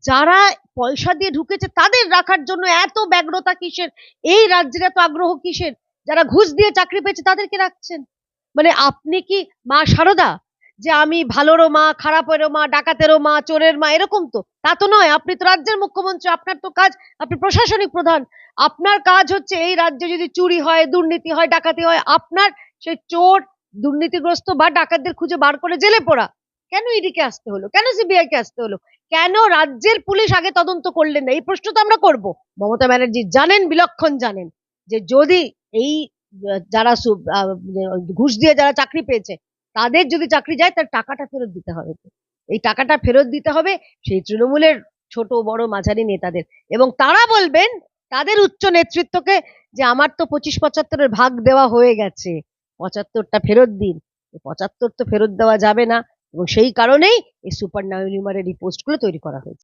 যারা পয়সা দিয়ে ঢুকেছে তাদের রাখার জন্য এত ব্যগ্রতা কিসের? এই রাজ্যের এত আগ্রহ কিসের? যারা ঘুষ দিয়ে চাকরি পেয়েছে তাদেরকে রাখছেন। মানে আপনি কি মা সারদা, যে আমি ভালোরও মা, খারাপেরও মা, ডাকাতেরও মা, চোরের মা, এরকম তো? তা তো নয়। আপনি তো রাজ্যের মুখ্যমন্ত্রী, আপনার তো কাজ, আপনি প্রশাসনিক প্রধান। আপনার কাজ হচ্ছে এই রাজ্যে যদি চুরি হয়, দুর্নীতি হয়, ডাকাতি হয়, আপনার সেই চোর, দুর্নীতিগ্রস্ত বা ডাকাতদের খুঁজে বার করে জেলে পোড়া। কেন ইডি কে আসতে হলো? কেন সিবিআই কে আসতে হলো? কেন রাজ্যের পুলিশ আগে তদন্ত করলেন না? এই প্রশ্ন তো আমরা করব। মমতা ব্যানার্জি জানেন, বিলক্ষণ জানেন, যে যদি এই যারা ঘুষ দিয়ে যারা চাকরি পেয়েছে তাদের যদি চাকরি যায়, তার টাকাটা ফেরত দিতে হবে। এই টাকাটা ফেরত দিতে হবে সেই তৃণমূলের ছোট বড় মাঝারি নেতাদের, এবং তারা বলবেন তাদের উচ্চ নেতৃত্বকে যে আমার তো 25-75-এর ভাগ দেওয়া হয়ে গেছে, 75টা ফেরত দিন। 75 তো ফেরত দেওয়া যাবে না, এবং সেই কারণেই এই সুপার নিউমারের এই পোস্টগুলো তৈরি করা হয়েছে।